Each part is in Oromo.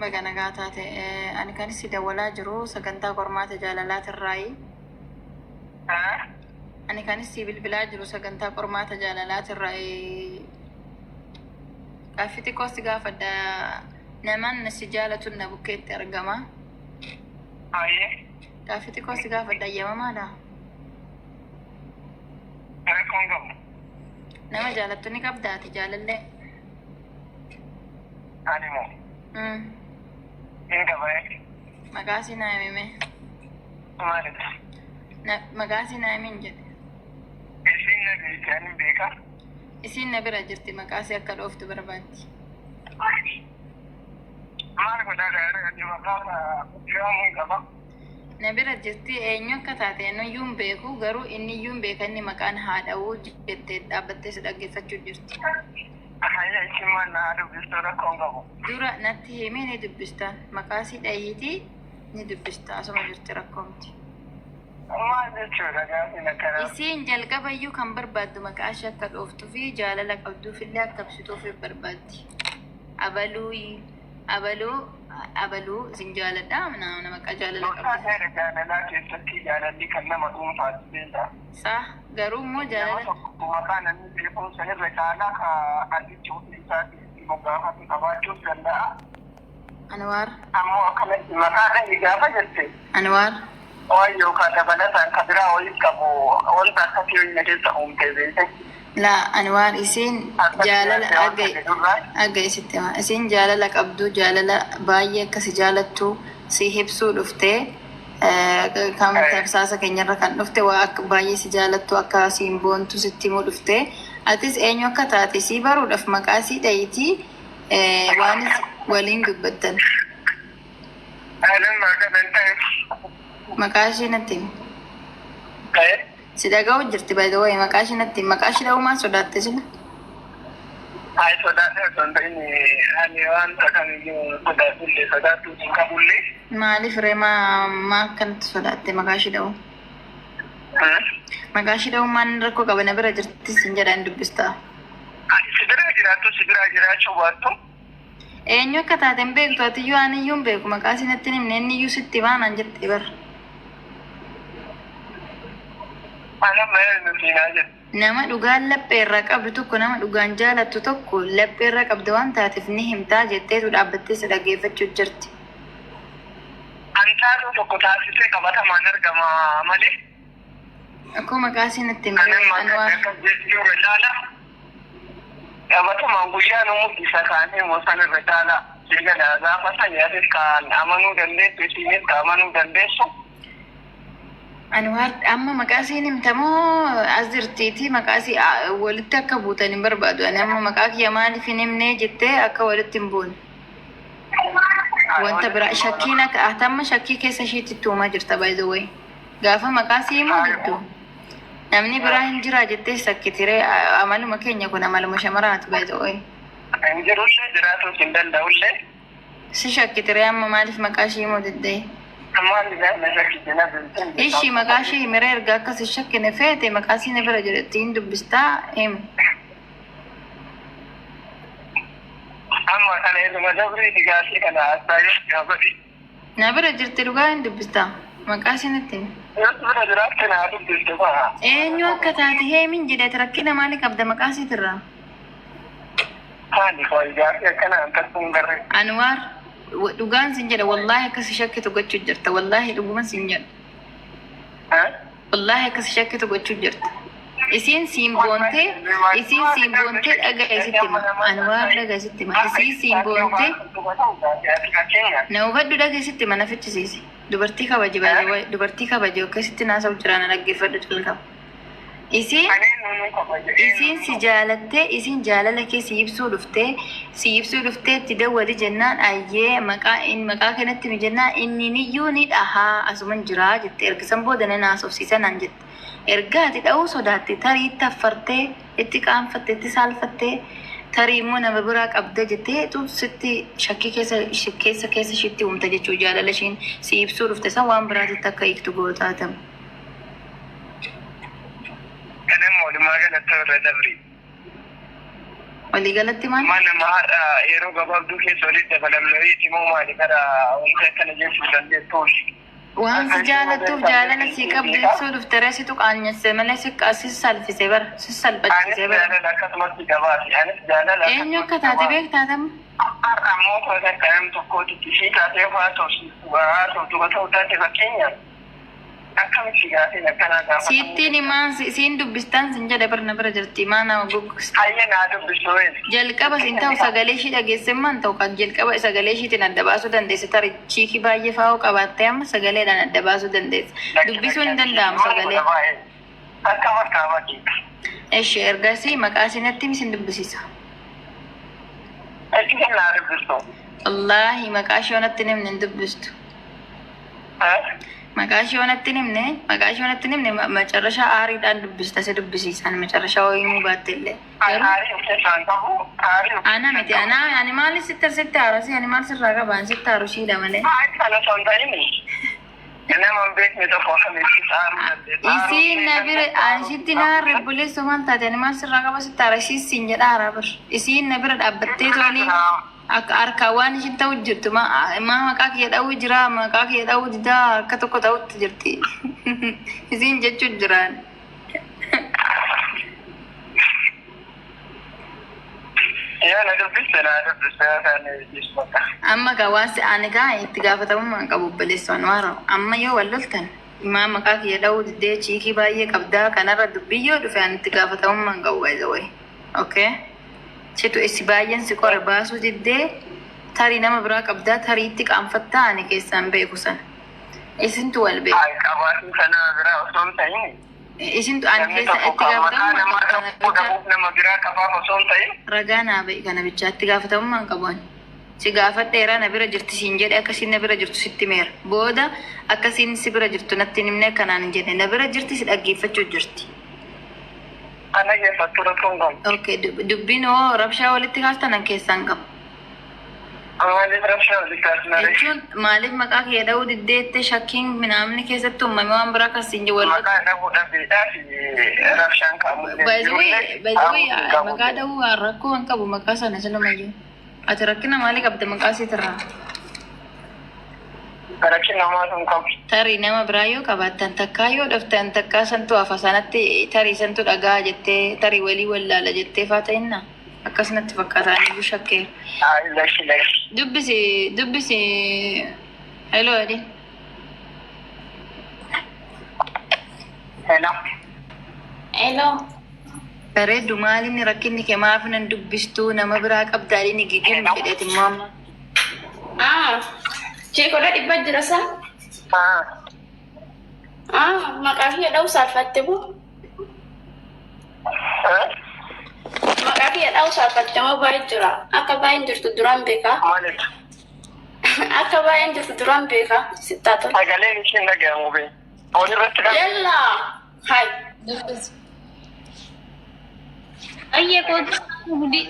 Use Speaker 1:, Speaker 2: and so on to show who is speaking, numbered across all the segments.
Speaker 1: Baga nagaa taate ani kan si dawwalaa jiru sagantaa qormaata jaalalaati irraayi. Ani kan si bilbilaa jiru sagantaa qormaata jaalalaati irraayi. Gaaffii kosti gaafadha naman si jaalatu na bukkeetti argama. Gaaffii kosti gaafadha ayyamamaadha. Nama jaalattu ni qabdaati jaalallee.
Speaker 2: Animo. Inga bae.
Speaker 1: Magasi na mime.
Speaker 2: Maalidha?
Speaker 1: Magasi na min jedhe.
Speaker 2: Isin na beekani beeka?
Speaker 1: Isin na bira jirti maqaasi akka dhooftu barbaaddi.
Speaker 2: Maal godhaa gaariidha maqaasa jiraamuun qaba.
Speaker 1: Na bira jirti eenyu akka taate iyyuu hin beeku garuu inni iyyuu hin beekanni maqaan haadhawuu jettee dhaabbattee si dhaggeeffachuu jirti.
Speaker 2: Ahayya isin maal na dubbistu rakkoon qabu.
Speaker 1: Dura natti himee ni dubbista maqaasii dhayiitii ni dubbista asuma jirti rakkoomti.
Speaker 2: Maal jechuudha gaafii akkana.
Speaker 1: Isiin jalqaba iyyuu kan barbaaddu maqaashii akka dhooftuu fi jaalala qabduufillee akka ibsituuf barbaaddi. Abaluu isin jaaladha nama maqaa jaalala qabdu.
Speaker 2: Jaalalaa keessatti jaalalli kan nama dhuunfaati beektaa.
Speaker 1: Saa garuu immoo jaalala.
Speaker 2: Maqaa namni beekuun sanirra caalaa ka addichi ofii isaatti moggaafatu qabaachuus danda'a.
Speaker 1: Anwaar.
Speaker 2: Ammoo akkanatti maqaa dhahi gaafa jette.
Speaker 1: Anwaar.
Speaker 2: Waan yookaan dabalataan kan biraa waliin qabu wanta akka keenya keessa uumtee beekte.
Speaker 1: La Anwaar isin jaalala aga isitti isin jaalala qabdu jaalala baay'ee akkasi jaalattu si ibsuu dhuftee kan tarsaasa keenyarra kan dhufte waa akka baay'ee si jaalattu akka siin boontu sitti himuu dhufte atis eenyu akka taate si baruudhaaf maqaa si dhayitii waan waliin dubbattan. Maqaa ishee natti himi. Si dhaga'u jirti baay'ee maqaa ishee natti himi. Maqaa ishee dha'uu maal sodaatte sila?
Speaker 2: Ay sodaadhe osoo hin ta'in ani wanta kamiyyuu sodaatullee sodaattuu hin qabullee.
Speaker 1: Maaliif ree maa akkanatti sodaatte maqaa ishee dha'uu? Maqaa ishee dha'uu maan rakkoo qaba na bira jirti sin jedhaan dubbistaa?
Speaker 2: Si bira jiraattu si bira jiraachuu baattu.
Speaker 1: Eenyu akka taate hin beektu atiyyuu aan iyyuu hin beeku maqaa ishee natti himne inni iyyuu sitti baanaan jettee bara. Nama dhugaan laphee irraa qabdu tokko nama dhugaan jaalattu tokko laphee irraa qabdu waan taateef ni himtaa jetteetu dhaabbattee si dhaggeeffachuu jirti.
Speaker 2: Antaaruu tokko taasisee qabatamaan argama malee.
Speaker 1: Akkuma maqaa ishee natti himte Anwaar.
Speaker 2: Qabatamaan guyyaa nu mul'isa kaanii mosan irra caalaa. Eegala gaafa sanyaafis kan amanuu dandeessu isiinis kan amanuu dandeessu.
Speaker 1: Anwaar amma maqaa ishee himtamoo as jirtiiti maqaa ishee walitti akka buutan hin barbaadu. Ani amma maqaa kiyya maaliif hin himnee jettee akka walitti hin buune. Wanta biraa shakkiin akka atamma shakkii keessa isheetti tuumaa jirta baay'ee. Gaafa maqaa ishee himu jirtu. Namni biraa hin jira jettee sakkitiree amaluma keenya kun amaluma shamaraati baay'ee.
Speaker 2: Hin jirullee jiraatus hin danda'ullee.
Speaker 1: Si shakkitiree amma maaliif maqaa ishee himuu diddee? Ishi maqaa ishee himee erga akkas shakkine feete maqaa ishee na bira jedhetti hin dubbistaa himi.
Speaker 2: Amma kana ilma dabrii digaasii kana astaayee gaafadhi.
Speaker 1: Na bira jirti dhugaa hin dubbistaa maqaa ishee natti himi.
Speaker 2: Bira jiraatti naa dubbiste maa.
Speaker 1: Eenyu akka taate heemin jedheet rakkina maalii qabda maqaa isheetirraa?
Speaker 2: Haali koo ijaarsi akkana akkasumas garree.
Speaker 1: Anwaar. Dhugaan sin jedha wallahi akkasi shakkitu gochuu jirta wallahi dhuguma sin jedha wallahi akkasi shakkitu gochuu jirta isiin siin boontee dhagaa isitti hima Anwaar dhagaa isitti hima isiin siin boontee na hubadhu dhagaa isitti hima na fichisiisi dubartii kabaji baay'ee dubartii kabaji akkasitti naasa'u jiraan dhaggeeffadhu jalqaba isiin si jaalattee isiin jaalala kee si ibsuu dhuftee itti dawwali jennaan ayyee maqaa kanatti mi jennaan inni niyyuu ni dhahaa asuman jiraa jette ergisan booda na naasofsiisan an jette erga ati dha'uu sodaatte tarii itti affartee itti qaanfatte itti saalfattee tarii immoo nama biraa qabda jettee sitti shakkii keessa ishiitti uumta jechuu jaalala ishiin si ibsuu dhufte san waan biraatitti akka hiiktu gootaatamu.
Speaker 2: Kanan mootummaa kanatti irra dabri.
Speaker 1: Walii galatti maal?
Speaker 2: Mana maadha yeroo gabaabduu keessa walitti dabalamnee immoo maali gara wanta akkana jechuu dandeettuuf.
Speaker 1: Waan si jaalattuuf jaalala si qabdu ibsuu dhufte reesitu qaanyesse malee si salphise bara si salphachise bara.
Speaker 2: Anis jaalala akkasumatti gabaati. Anis jaalala.
Speaker 1: Eenyu akka taate beektaatamu?
Speaker 2: Ammoo kan kanam tokkotti ishii taatee haa ta'u ta'uu taate fakkeenyaaf. Akkamitti gaafii akkanaa gaafa.
Speaker 1: Siittiin himaa siin dubbistaan sin jedhe barna bira jirti maana guggusta.
Speaker 2: Hayya naa dubbisuu
Speaker 1: Jalqaba siin ta'u sagalee ishii dhageessimmaan ta'u kan jalqaba sagalee ishiitiin adda baasuu dandeesse tarii chiikii baay'ee faa'uu qabaattee amma sagaleedhaan adda baasuu dandeesse. Dubbisuu hin danda'amu sagalee.
Speaker 2: Akka fakkaaba jechuudha.
Speaker 1: Eshi ergasii maqaa sinatti misin dubbisiisa.
Speaker 2: Echi kan naa dubbistu.
Speaker 1: Wallaahi maqaa ishee onatti nimne hin dubbistu. Maqaa ishee onatti nimne macarrashaa aariidhaan dubbista si dubbisiisan macarrashaa hooyimuu baatte illee. Ana miti ani maali sitti haarasi ani maal sirraa qabaan sitti haarushiidha malee. Isiin na bira ansitti na rebbuleessu maal taate ani maal sirraa qaba sitti haarasiisin jedha haaraa bir. Isiin na bira dhaabbattee tolii. Akka harkaa waan ishiin ta'u jirtu maqaa kee dha'uu jira maqaa kee dha'uu didaa harka tokko ta'utti jirti isiin jechuun jiraan. Amma gaa waan ani gaa itti gaafatamummaan qabu obboleessoon waara amma yoo wal loltan maqaa kee dha'uu didee chiikii baay'ee qabdaa kanarra dubbiyyoo dhufe ani itti gaafatamummaan qabu baay'ee. Okay. Situ isi baay'een si qora baasuu diddee tarii nama biraa qabdaa tariitti qaanfattaa ani keessaan beeku sana. Isintu wal beeku.
Speaker 2: Qabaatuu sana biraa osoo hin ta'in.
Speaker 1: Isintu ani keessa itti gaafatamummaan
Speaker 2: nama biraa qabaaf osoo hin ta'in.
Speaker 1: Ragaa naa beeku kana bichaa itti gaafatamummaan qabu. Si gaafadheeraa na bira jirti siin jedhe akkasiin na bira jirtu sitti meera. Booda akkasiin si bira jirtu natti himne akkanaan hin jenne na bira jirti si dhaggeeffachuu jirti.
Speaker 2: Ana keessattuu rakkoon qabu.
Speaker 1: Okay, dubbiin hoo rabshaa walitti kaastan keessaan qabu.
Speaker 2: Maaliif rabshaa walitti kaastan?
Speaker 1: Jechuun maaliif maqaa kee dha'uu diddeettee shakkiin minaamni keessatti uumame waan biraa akkasiin jiru.
Speaker 2: Maqaa dha'uu dhabdeedhaa fi rabshaan qaamullee.
Speaker 1: Baay'ee maqaa dha'uu rakkoo hin qabu maqaa sana silumayyuu. Ati rakkina maalii qabda maqaa siitirraa?
Speaker 2: Rakkina namaa sun qabu.
Speaker 1: Tarii nama biraa yoo qabaattan takkaa yoo dhuftan takkaa santu hafa sanatti tarii santu dhagaa jettee tarii walii wallaala jettee faa ta'inna akkasumatti fakkaataa iyyuu shakkeera. Dubbisi hello adi.
Speaker 3: Hello.
Speaker 1: Bareeddu maaliin rakkinni kee maaf nan dubbistuu nama biraa qabdaadhi ni gigin jedheeti immoo.
Speaker 3: Ciko dah dibuat jelasan? Makasih ada usaha fatih bu. Makasih ada usaha fatih cuma bayi jura. Aka bayi jur tu duran beka. Aka bayi jur tu duran beka. Sitato.
Speaker 2: Agaknya ini sih lagi yang mau be. Oh ini rasa kan?
Speaker 3: Yalla. Hai. Ayah kau budi.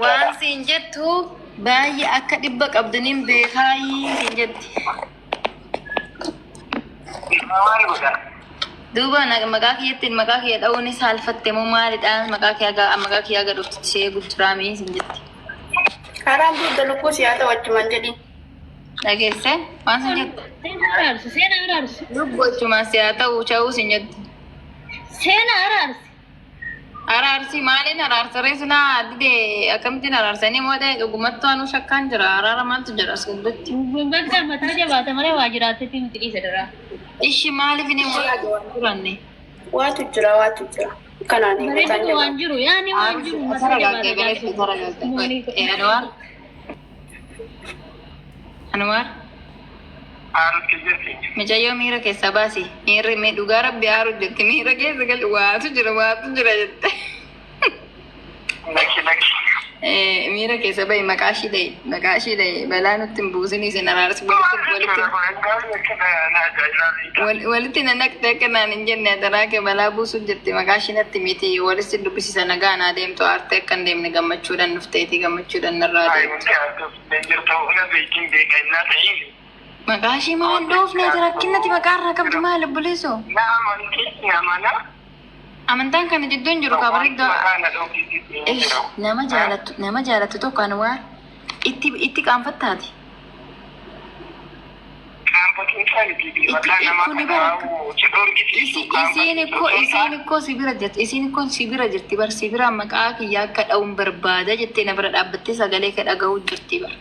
Speaker 1: Waan siin jettu baay'ee akka dhibba qabdaniin beekaayi siin jetti. Duuba maqaa kiyyattiin maqaa kiyya dha'uun saalfatte moo maalidhaan maqaa kiyya aga dhufti ishee gujjiraamii siin jetti.
Speaker 3: Karaan buuda lukkuu siyaasa wajjuman jedhin.
Speaker 1: Dhageesse waan siin jettu.
Speaker 4: Seena araarsu.
Speaker 1: Lubbuu achumaan siyaa ta'uu cha'uu siin jetti.
Speaker 4: Seena araarsu.
Speaker 1: Araarsi maaliin araarsa sunaa dide akkamittiin araarsanii moote dhugumattuu anuu shakkaan jira araara maaltu jira as gidduutti.
Speaker 4: Bakka mataa jabaata malee waa jiraatetti miti dhiisa dara.
Speaker 1: Ishi maaliif ni turanne?
Speaker 3: Waatu jira. Kanaan
Speaker 4: Bareedu waan jiru yaani waan jiru mataa jabaata.
Speaker 1: Anwar. Mucayyoo miira keessa baasi. Miirri dhugaa rabbi aaru jetti. Miira keessa gal waatu jira jette. Miira keessa bahi maqaa ishii dhahi balaa nutti hin buusin isin araarsi walitti nanaqxe akka naan hin jenne daraa kee balaa buusuuf jette maqaa ishii natti miti walitti dubbisiisa nagaa naa deemtu aartee akka hin deemne gammachuudhaan dhufteeti gammachuudhaan narraa deemtu. Maqaa ishii maal dhoofneeti rakkinnati maqaa irraa qabdu maal obboleessoo? amantaan kana jidduun jiru kabareeddoo nama jaalattu tokko Anwaar itti qaanfattaati. Isiin ikkoo sibira jirti bar sibira maqaa kiyyaa akka dha'uun barbaada jettee na bira dhaabbattee sagalee ka dhaga'uu jirti bar.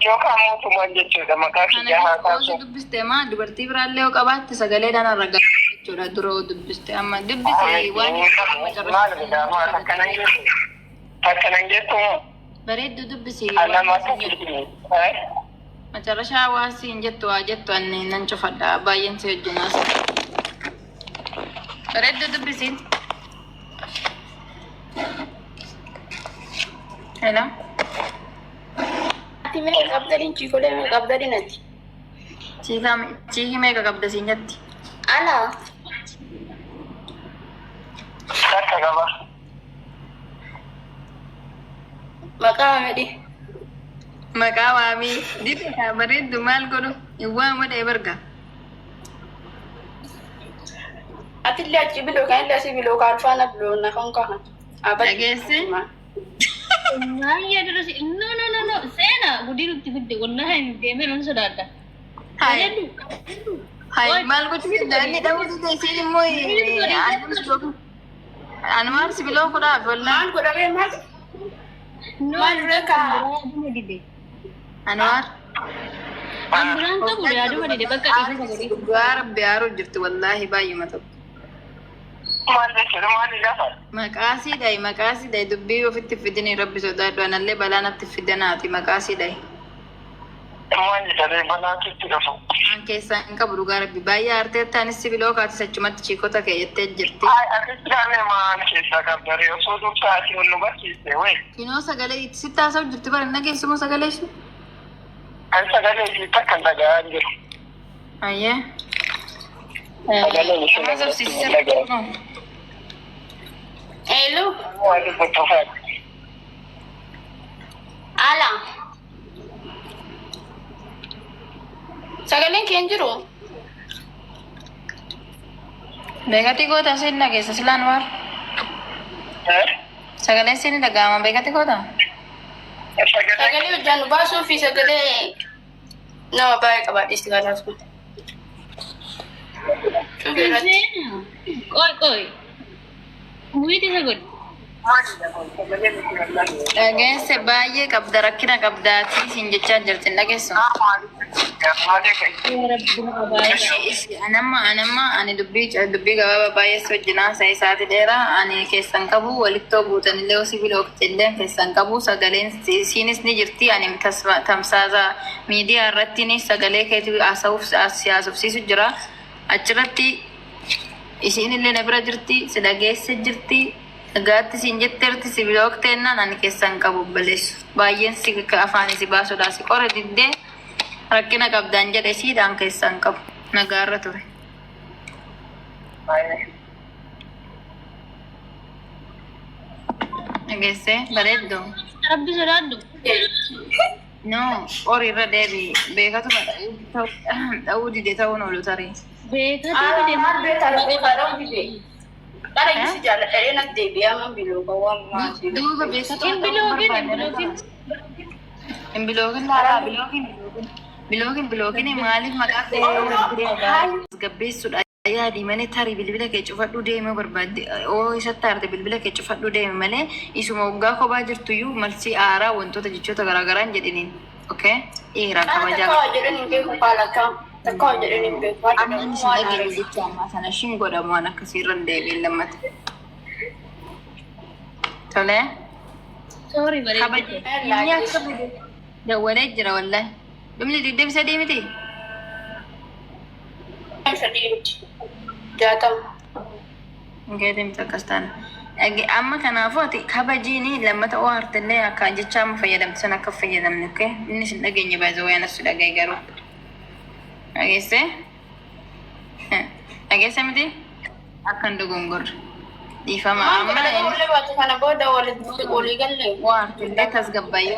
Speaker 2: Yookaan mootummaan jechuudha maqaa kiyyaa haa taasisu.
Speaker 1: Dubbiste maa dubartii biraallee yoo qabaatte sagalee dhaan argaa jechuudha duroo dubbiste amma dubbise waan
Speaker 2: akkanan jettu
Speaker 1: bareeddu dubbise
Speaker 2: macarrashaa
Speaker 1: macarrashaa waasiin jettu waa jettu anni nan cufadha baay'een si wajjinaas bareeddu dubbisiin hello
Speaker 3: Ati meeqa qabdaliin chiikolee meeqa qabdaliin ati?
Speaker 1: Chiiki meeqa qabda siin jetti?
Speaker 3: Alaa.
Speaker 2: Takka qaba.
Speaker 3: Maqaa waamedhi.
Speaker 1: Maqaa waamii dibee kaa bareeddu maal godhu hin waamadhee barga.
Speaker 3: Atillee achi biloo kan illee asii biloo kaan faana biloo na kan kahan.
Speaker 1: Dhageesse?
Speaker 4: Maayyaa darasi no seena gudii nutti fidde wallahi hin deemee nan sodaadha.
Speaker 1: Hai maal gochuu danda'anii dha'uu dide isiin immoo Anwaar sibiloo kudhaaf wallahi.
Speaker 3: Maal godhamee maal? Maal reekaa?
Speaker 1: Anwaar.
Speaker 4: Ambulaan qabu yaaduma dide bakka dhiisa godhee.
Speaker 1: Dhugaa rabbi haaruu jirti wallahi baay'uma ta'u.
Speaker 2: Maal jechuudha maali lafa?
Speaker 1: Maqaasiidhayi dubbii ofitti fidini rabbi sodaadhu anallee balaa natti fidanaati maqaasiidhayi.
Speaker 2: Maal jedhanii balaatti itti dhufu?
Speaker 1: An keessaa hin qabu dhugaa rabbi baay'ee aartee taanis sibiloo kaatis achumatti chiikota keeyyattee jirti.
Speaker 2: Asitti daanee maal keessaa qabdare osoo dubsaa asii ol nu barsiiste wayi.
Speaker 1: Kinoo sagalee sitti haasa'u jirti bara na keessumoo sagalee ishee.
Speaker 2: An sagalee ishee takka dhaga'aa jiru.
Speaker 1: Ayyee.
Speaker 2: Sagalee ishee dhaga'aa.
Speaker 3: Hello.
Speaker 2: Waan dubbatuufaati.
Speaker 3: Alaa. Sagaleen kee hin jiru?
Speaker 1: Beekati goota siin dhageessa silaan waar. Sagalee siin dhaga'ama beekati goota.
Speaker 3: Sagalee hojjaan nu baasuu fi sagalee nama baay'ee qabaadhiisti kanaaf kun.
Speaker 4: Qoy. Muhiti isa godhu.
Speaker 1: Dhageesse baay'ee qabda rakkina qabdaatii siin jechaa jirti hin dhageessu. Anamma ani dubbii gabaabaa baay'ee wajjinaa sa'isaati dheeraa ani keessan qabu walittoo buutanillee sibiila illee keessan qabu sagaleen isiinis ni jirti ani tamsaasa miidiyaa irratti sagalee keetii haasofsiisu jira achirratti isiinillee na bira jirti si dhageesse jirti dhagaatti siin jetteerti sibiila okteennan ani keessan qabu baleessu baay'een si afaan si baasudha si qora diddee rakkina qabdaan jedhe siidhaan keessan qabu nagaarra ture. Dhageesse bareeddu.
Speaker 4: Rabbi sodaadhu.
Speaker 1: No horiirra deebi beekatu dha'uu dide ta'uun oolu tarii.
Speaker 4: Beekati fide
Speaker 3: Maal beektaa dhaquu dide? Bara isi jaalladhee natti deebi'aa man biloo gawwaan maasii.
Speaker 1: Duuba beekatu
Speaker 4: hin bilookin.
Speaker 1: Bilookin laalaa bilookin maaliif maqaa gabbeessudha yaadi malee tarii bilbila kee cufadhu deemee barbaadde oo isatti aarte bilbila kee cufadhu deeme malee isuma waggaa kophaa jirtuyyuu malsii aaraa wantoota jechoota garaagaraan jedhiniin okay dhiira kabajaa
Speaker 3: Takkaa jedhan hin beeku paalakkaa. Takkaa jedhan hin beeku.
Speaker 1: amma inni sin dhageenya jecha ammaa sana shin godhamu waan akkasiirra hin deebiin lammata tolee
Speaker 4: Sorry bareedu.
Speaker 1: kabaje inni akka bude dawwalee jira wallahi dhumni deddeebisa deemiti
Speaker 3: Sadii jaatama.
Speaker 1: Ngeetimti akkas taana. Amma kanaafuu ati kabajiini lammata oo hartillee akka jecha amma fayyadamte sana akka fayyadamne okay inni sin dhageenya baay'ee waan asu dhagaye garuu. Dhageesse? Dhageesse miti? Akkan dogongorre. Dhiifama amma
Speaker 3: Kana booda walii galee.
Speaker 1: waa hartillee tasgabbaayee